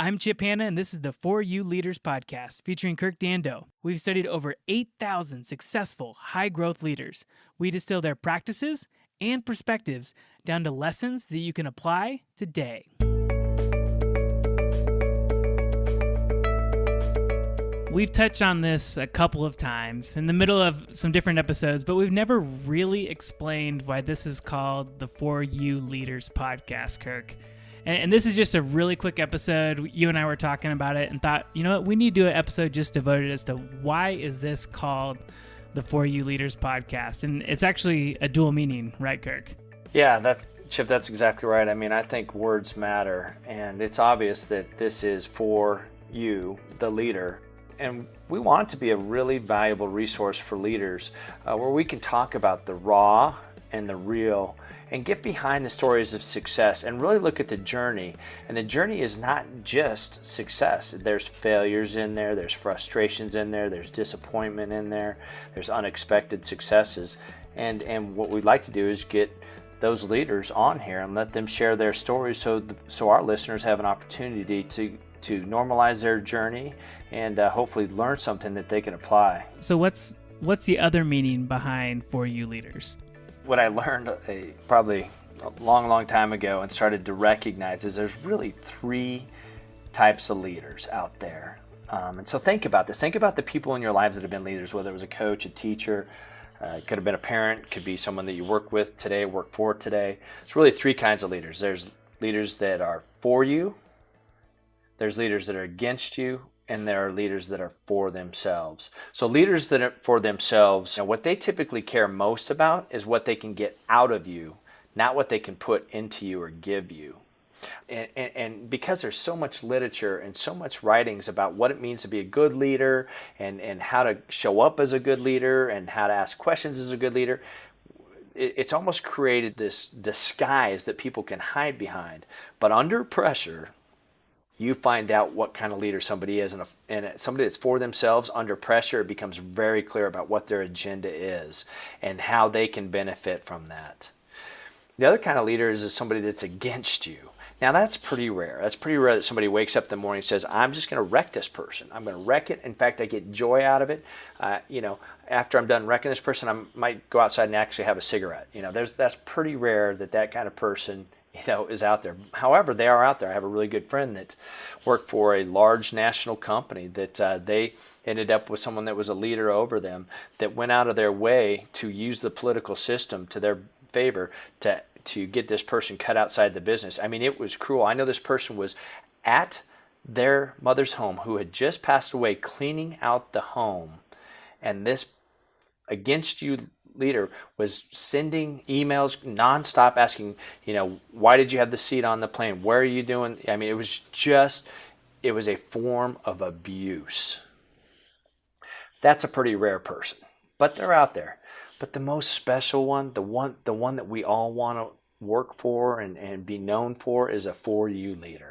I'm Chip Hanna, and this is the For You Leaders podcast featuring Kirk Dando. We've studied over 8,000 successful, high-growth leaders. We distill their practices and perspectives down to lessons that you can apply today. We've touched on this a couple of times in the middle of some different episodes, but we've never really explained why this is called the For You Leaders podcast, Kirk. And this is just a really quick episode. You and I were talking about it and thought, you know what, we need to do an episode just devoted as to why is this called the For You Leaders podcast. And it's actually a dual meaning, right, Kirk? Yeah, Chip, that's exactly right. I mean, I think words matter, and it's obvious that this is for you, the leader. And we want it to be a really valuable resource for leaders where we can talk about the raw and the real and get behind the stories of success and really look at the journey. And the journey is not just success. There's failures in there, there's frustrations in there, there's disappointment in there, there's unexpected successes. And what we'd like to do is get those leaders on here and let them share their stories so our listeners have an opportunity to normalize their journey and hopefully learn something that they can apply. So what's the other meaning behind For You Leaders? What I learned probably a long time ago and started to recognize is there's really three types of leaders out there. And so think about this. Think about the people in your lives that have been leaders, whether it was a coach, a teacher, it could have been a parent, could be someone that you work with today, work for today. It's really three kinds of leaders. There's leaders that are for you, there's leaders that are against you, and there are leaders that are for themselves. So leaders that are for themselves, what they typically care most about is what they can get out of you, not what they can put into you or give you. And because there's so much literature and so much writings about what it means to be a good leader and how to show up as a good leader and how to ask questions as a good leader, it's almost created this disguise that people can hide behind. But under pressure, you find out what kind of leader somebody is, and somebody that's for themselves under pressure, it becomes very clear about what their agenda is and how they can benefit from that. The other kind of leader is somebody that's against you. Now that's pretty rare. That's pretty rare that somebody wakes up in the morning and says, I'm just going to wreck this person. I'm going to wreck it. In fact, I get joy out of it. After I'm done wrecking this person, I might go outside and actually have a cigarette. That's pretty rare that kind of person is out there. However, they are out there. I have a really good friend that worked for a large national company that they ended up with someone that was a leader over them that went out of their way to use the political system to their favor to get this person cut outside the business. I mean, it was cruel. I know this person was at their mother's home who had just passed away cleaning out the home, and this against you leader was sending emails nonstop asking, why did you have the seat on the plane? Where are you doing? I mean, it was a form of abuse. That's a pretty rare person, but they're out there. But the most special one, the one that we all want to work for and be known for is a For You leader.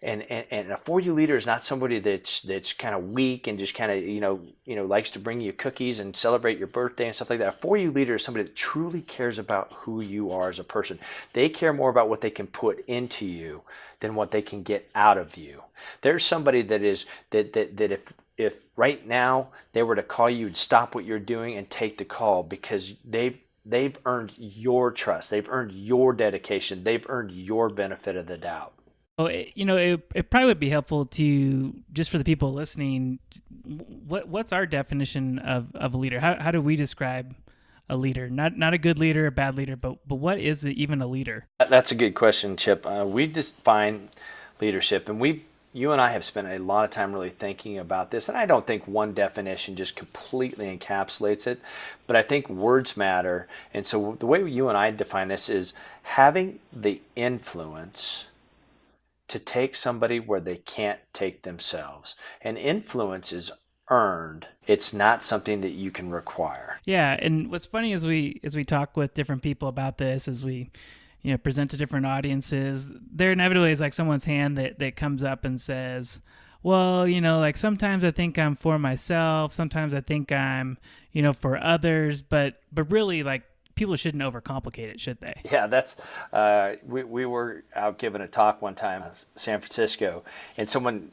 And a For You leader is not somebody that's kind of weak and just kind of likes to bring you cookies and celebrate your birthday and stuff like that. A For You leader is somebody that truly cares about who you are as a person. They care more about what they can put into you than what they can get out of you. There's somebody that if right now they were to call you, you'd stop what you're doing and take the call because they've earned your trust. They've earned your dedication. They've earned your benefit of the doubt. Well, it probably would be helpful to, just for the people listening, what's our definition of a leader? How do we describe a leader? Not a good leader, a bad leader, but what is even a leader? That's a good question, Chip. We define leadership, and you and I have spent a lot of time really thinking about this, and I don't think one definition just completely encapsulates it, but I think words matter. And so the way you and I define this is having the influence to take somebody where they can't take themselves. And influence is earned. It's not something that you can require. Yeah, and what's funny is we talk with different people about this, as we present to different audiences, there inevitably is like someone's hand that comes up and says, well, like sometimes I think I'm for myself, sometimes I think I'm, for others, but really like people shouldn't overcomplicate it, should they? Yeah, that's we were out giving a talk one time in San Francisco, and someone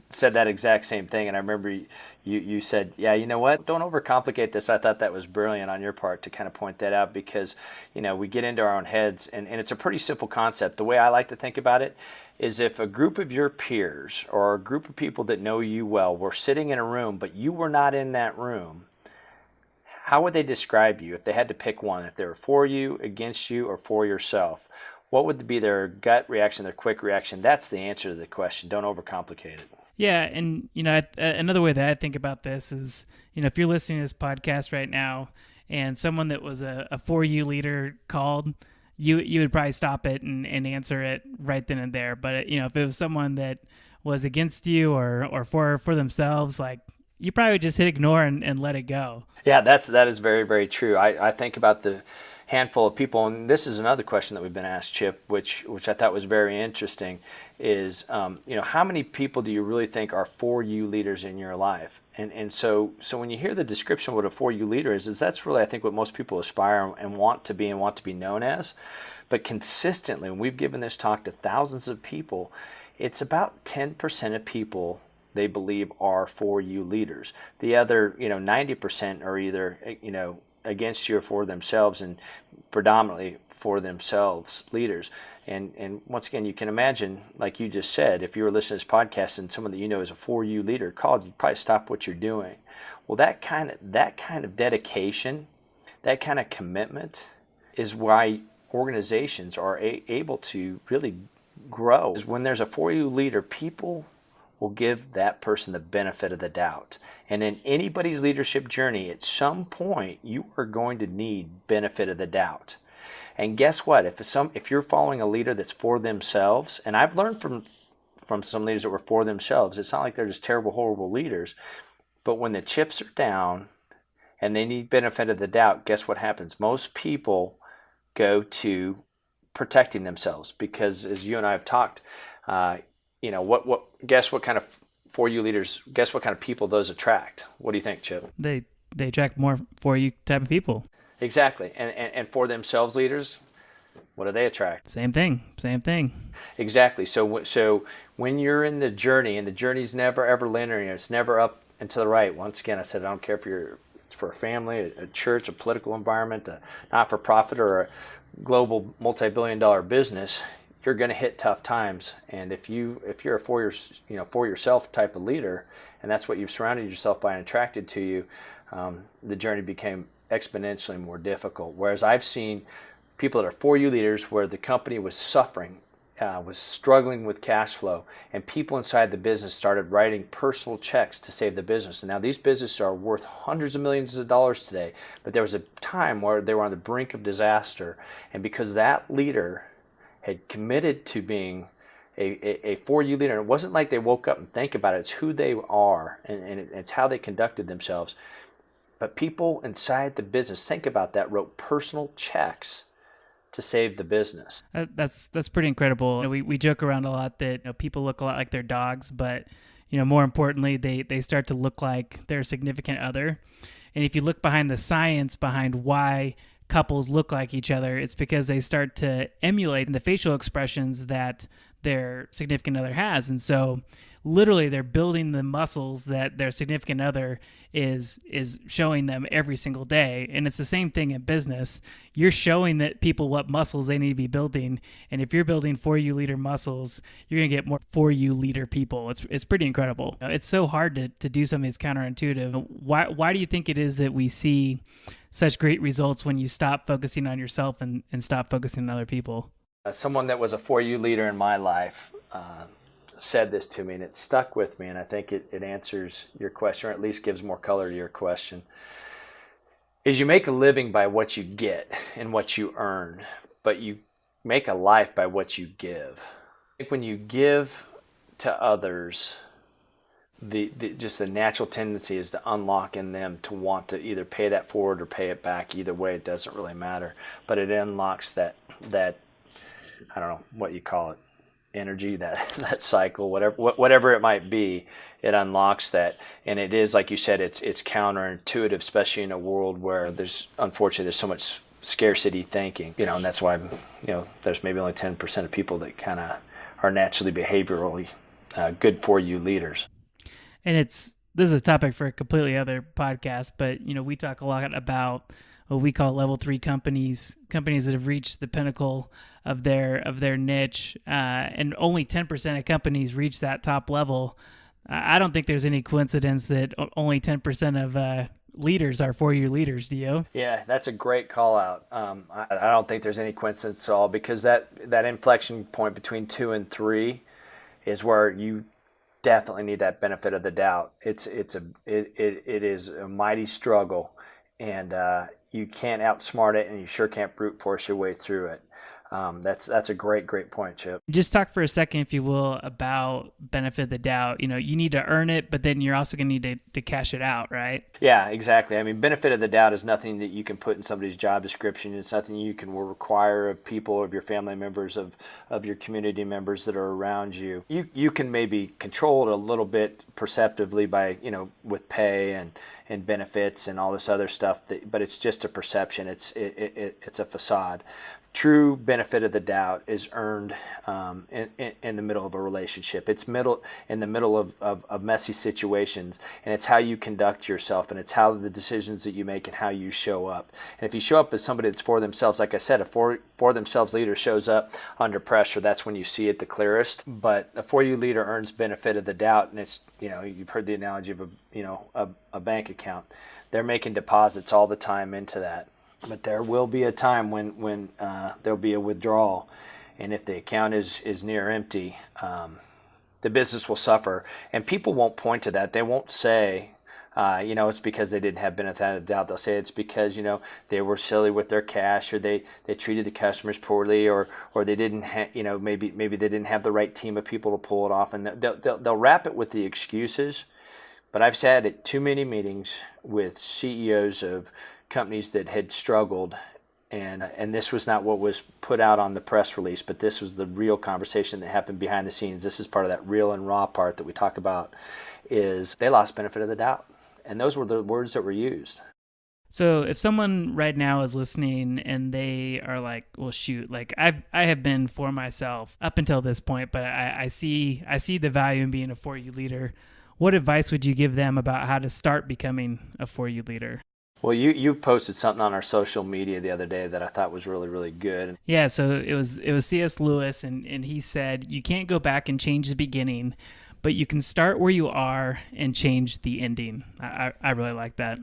said that exact same thing. And I remember you said, yeah, you know what? Don't overcomplicate this. I thought that was brilliant on your part to kind of point that out, because we get into our own heads, and it's a pretty simple concept. The way I like to think about it is, if a group of your peers or a group of people that know you well were sitting in a room, but you were not in that room, how would they describe you if they had to pick one? If they were for you, against you, or for yourself? What would be their gut reaction, their quick reaction? That's the answer to the question. Don't overcomplicate it. Yeah, and another way that I think about this is, if you're listening to this podcast right now and someone that was a for you leader called, you would probably stop it and answer it right then and there. But if it was someone that was against you or for themselves, like, you probably just hit ignore and let it go. Yeah, that is very, very true. I think about the handful of people, and this is another question that we've been asked, Chip, which I thought was very interesting, is how many people do you really think are for you leaders in your life? And so when you hear the description of what a for you leader is that's really, I think, what most people aspire and want to be known as. But consistently, when we've given this talk to thousands of people, it's about 10% of people they believe are for you leaders. The other 90% are either against you or for themselves, and predominantly for themselves leaders. And once again, you can imagine, like you just said, if you were listening to this podcast and someone that is a for you leader called, you'd probably stop what you're doing. Well, that kind of dedication, that kind of commitment is why organizations are able to really grow. Is when there's a for you leader, people will give that person the benefit of the doubt. And in anybody's leadership journey, at some point, you are going to need benefit of the doubt. And guess what? If you're following a leader that's for themselves, and I've learned from some leaders that were for themselves, it's not like they're just terrible, horrible leaders. But when the chips are down and they need benefit of the doubt, guess what happens? Most people go to protecting themselves, because as you and I have talked, guess what kind of for you leaders, guess what kind of people those attract? What do you think, Chip? They attract more for you type of people. Exactly. And for themselves leaders, what do they attract? Same thing. Exactly. So when you're in the journey, and the journey's never ever linear, it's never up and to the right. Once again, I said, I don't care if it's for a family, a church, a political environment, a not-for-profit, or a global multi-billion-dollar business, you're going to hit tough times. And if you're a for yourself type of leader, and that's what you've surrounded yourself by and attracted to you, the journey became exponentially more difficult. Whereas I've seen people that are for you leaders where the company was suffering, was struggling with cash flow, and people inside the business started writing personal checks to save the business. And now these businesses are worth hundreds of millions of dollars today, but there was a time where they were on the brink of disaster, and because that leader had committed to being a for you leader, and it wasn't like they woke up and think about it, it's who they are, and it's how they conducted themselves. But people inside the business, think about that, wrote personal checks to save the business. That's pretty incredible. We joke around a lot that people look a lot like their dogs, but more importantly, they start to look like their significant other. And if you look behind the science behind why couples look like each other, it's because they start to emulate the facial expressions that their significant other has. And so literally they're building the muscles that their significant other is showing them every single day. And it's the same thing in business. You're showing that people what muscles they need to be building. And if you're building for you leader muscles, you're going to get more for you leader people. It's pretty incredible. It's so hard to do something that's counterintuitive. Why do you think it is that we see such great results when you stop focusing on yourself and stop focusing on other people? Someone that was a for you leader in my life said this to me, and it stuck with me, and I think it answers your question, or at least gives more color to your question, is you make a living by what you get and what you earn, but you make a life by what you give. I think when you give to others, just the natural tendency is to unlock in them to want to either pay that forward or pay it back. Either way, it doesn't really matter, but it unlocks that I don't know what you call it, energy, that cycle, whatever it might be. It unlocks that, and it is, like you said, it's counterintuitive, especially in a world where unfortunately there's so much scarcity thinking, and that's why, there's maybe only 10% of people that kind of are naturally behaviorally good for you leaders. And this is a topic for a completely other podcast, but we talk a lot about what we call level 3 companies that have reached the pinnacle of their niche, and only 10% of companies reach that top level. I don't think there's any coincidence that only 10% of leaders are 4U leaders. Do you? Yeah, that's a great call out. I don't think there's any coincidence at all, because that inflection point between 2 and 3 is where you definitely need that benefit of the doubt. It is a mighty struggle, and you can't outsmart it, and you sure can't brute force your way through it. That's a great point, Chip. Just talk for a second, if you will, about benefit of the doubt. You need to earn it, but then you're also going to need to cash it out, right? Yeah, exactly. I mean, benefit of the doubt is nothing that you can put in somebody's job description. It's nothing you can require of people, of your family members, of your community members that are around you. You can maybe control it a little bit perceptively by, with pay and benefits and all this other stuff, but it's just a perception. It's a facade. True benefit of the doubt is earned in the middle of a relationship. It's in the middle of messy situations, and it's how you conduct yourself, and it's how the decisions that you make and how you show up. And if you show up as somebody that's for themselves, like I said, a for themselves leader shows up under pressure, that's when you see it the clearest. But a 4U leader earns benefit of the doubt, and it's, you've heard the analogy of a bank account. They're making deposits all the time into that. But there will be a time when there'll be a withdrawal, and if the account is near empty, the business will suffer. And people won't point to that. They won't say, it's because they didn't have benefit of the doubt. They'll say it's because they were silly with their cash, or they treated the customers poorly, or they didn't maybe they didn't have the right team of people to pull it off, and they'll wrap it with the excuses. But I've sat at too many meetings with CEOs of companies that had struggled, and this was not what was put out on the press release, but this was the real conversation that happened behind the scenes. This is part of that real and raw part that we talk about, is they lost benefit of the doubt, and those were the words that were used. So if someone right now is listening and they are like, well, shoot, like I have been for myself up until this point, but I see the value in being a 4U leader. What advice would you give them about how to start becoming a 4U leader? Well, you posted something on our social media the other day that I thought was really, really good. Yeah, so it was C.S. Lewis, and he said, you can't go back and change the beginning, but you can start where you are and change the ending. I really like that.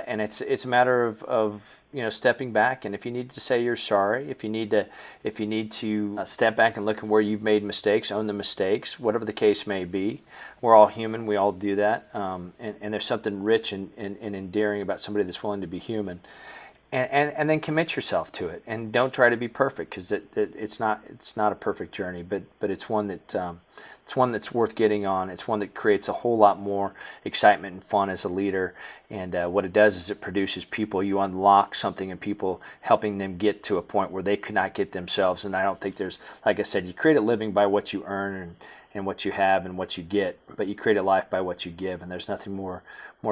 And it's a matter of stepping back, and if you need to say you're sorry, if you need to step back and look at where you've made mistakes, own the mistakes, whatever the case may be. We're all human. We all do that. And there's something rich and endearing about somebody that's willing to be human. And then commit yourself to it, and don't try to be perfect, because it's not a perfect journey, but it's one that's worth getting on. It's one that creates a whole lot more excitement and fun as a leader. And what it does is it produces people. You unlock something in people, helping them get to a point where they could not get themselves. And I don't think there's, like I said, you create a living by what you earn and what you have and what you get, but you create a life by what you give. And there's nothing more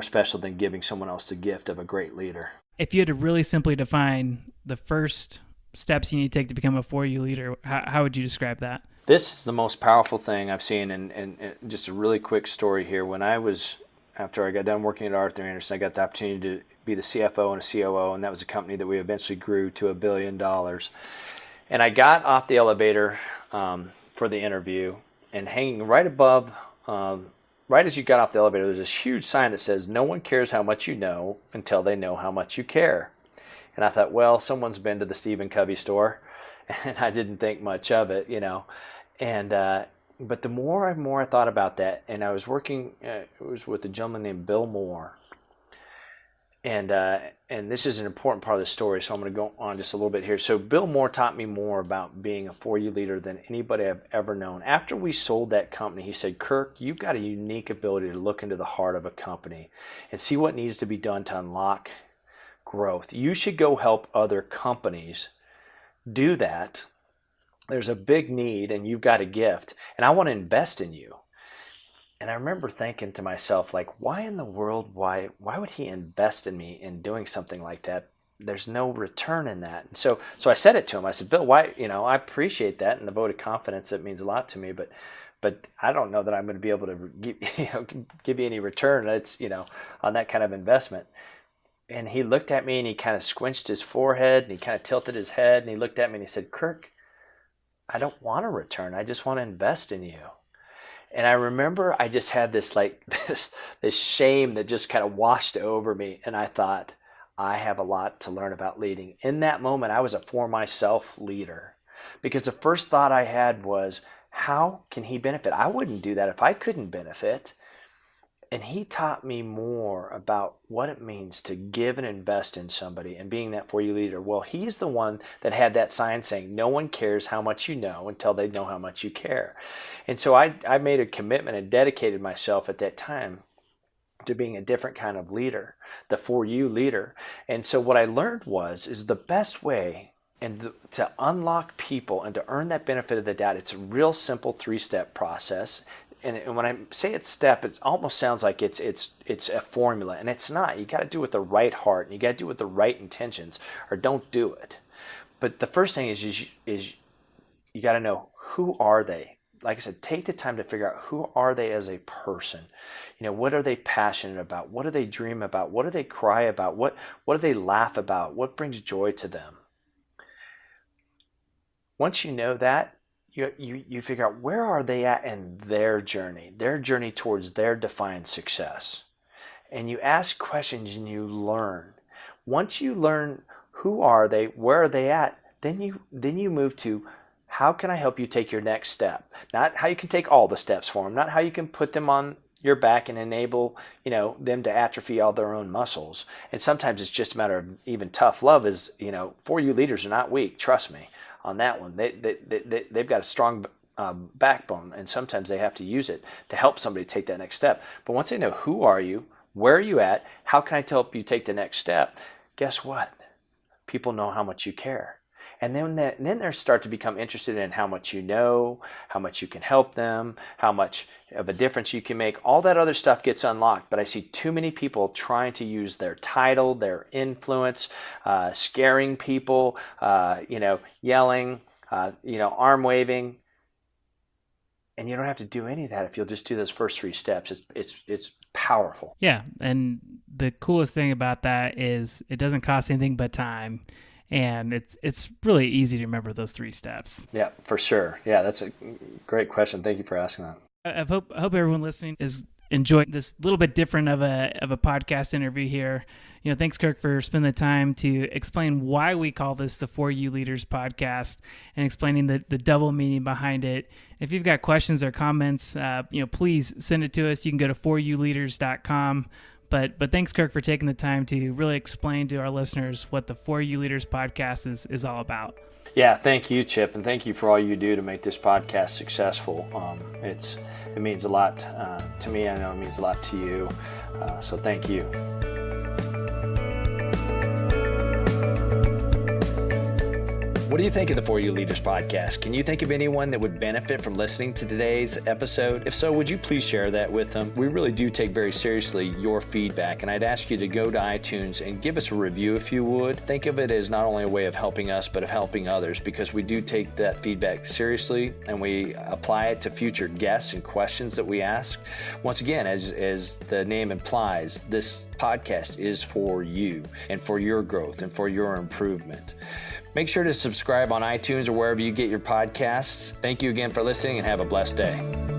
special than giving someone else the gift of a great leader. If you had to really simply define the first steps you need to take to become a 4U leader, how would you describe that? This is the most powerful thing I've seen, and just a really quick story here. After I got done working at Arthur Andersen, I got the opportunity to be the CFO and a COO, and that was a company that we eventually grew to $1 billion. And I got off the elevator for the interview, and hanging right above, right as you got off the elevator, there's this huge sign that says, "No one cares how much you know until they know how much you care." And I thought, well, someone's been to the Stephen Covey store, and I didn't think much of it, And but the more and more I thought about that, and I was working, it was with a gentleman named Bill Moore, and this is an important part of the story, so I'm going to go on just a little bit here. So Bill Moore taught me more about being a 4U leader than anybody I've ever known. After we sold that company, he said, "Kirk, you've got a unique ability to look into the heart of a company and see what needs to be done to unlock growth. You should go help other companies do that. There's a big need, and you've got a gift, and I want to invest in you." And I remember thinking to myself, like, why in the world, why would he invest in me in doing something like that? there's no return in that. And so I said it to him. I said, Bill, why, I appreciate that and the vote of confidence. That means a lot to me, but I don't know that I'm going to be able to give you any return. It's, on that kind of investment. And he looked at me and he kind of squinched his forehead and he kind of tilted his head and he looked at me and he said, Kirk, I don't want a return. I just want to invest in you. And I remember I just had this this shame that just kind of washed over me. And I thought, I have a lot to learn about leading. In that moment, I was a for myself leader, because the first thought I had was, how can he benefit? I wouldn't do that if I couldn't benefit. And he taught me more about what it means to give and invest in somebody and being that for you leader. Well, he's the one that had that sign saying, no one cares how much you know until they know how much you care. And so I made a commitment and dedicated myself at that time to being a different kind of leader, the for you leader. And so what I learned is the best way to unlock people and to earn that benefit of the doubt, it's a real simple 3-step process. And when I say it's step, it almost sounds like it's a formula, and it's not. You got to do it with the right heart, and you got to do it with the right intentions, or don't do it. But the first thing is you got to know, who are they? Like I said, take the time to figure out, who are they as a person? What are they passionate about? What do they dream about? What do they cry about? What do they laugh about? What brings joy to them? Once you know that, you figure out, where are they at in their journey towards their defined success. And you ask questions and you learn. Once you learn who are they, where are they at, then you move to, how can I help you take your next step? Not how you can take all the steps for them, not how you can put them on your back and enable them to atrophy all their own muscles. And sometimes it's just a matter of even tough love. Is for you leaders are not weak, trust me on that one. They've got a strong backbone, and sometimes they have to use it to help somebody take that next step. But once they know, who are you, where are you at, how can I help you take the next step, guess what? People know how much you care. And then they start to become interested in how much you know, how much you can help them, how much of a difference you can make. All that other stuff gets unlocked. But I see too many people trying to use their title, their influence, scaring people, yelling, arm waving. And you don't have to do any of that if you'll just do those first 3 steps. It's powerful. Yeah, and the coolest thing about that is it doesn't cost anything but time. And it's really easy to remember those 3 steps. Yeah, for sure. Yeah, that's a great question. Thank you for asking that. I hope everyone listening is enjoying this little bit different of a podcast interview here. Thanks, Kirk, for spending the time to explain why we call this the For You Leaders podcast and explaining the double meaning behind it. If you've got questions or comments, please send it to us. You can go to foryouleaders.com. But thanks, Kirk, for taking the time to really explain to our listeners what the For You Leaders podcast is all about. Yeah, thank you, Chip, and thank you for all you do to make this podcast successful. It means a lot to me. I know it means a lot to you. So thank you. What do you think of the For You Leaders podcast? Can you think of anyone that would benefit from listening to today's episode? If so, would you please share that with them? We really do take very seriously your feedback, and I'd ask you to go to iTunes and give us a review if you would. Think of it as not only a way of helping us, but of helping others, because we do take that feedback seriously and we apply it to future guests and questions that we ask. Once again, as the name implies, this podcast is for you and for your growth and for your improvement. Make sure to subscribe on iTunes or wherever you get your podcasts. Thank you again for listening, and have a blessed day.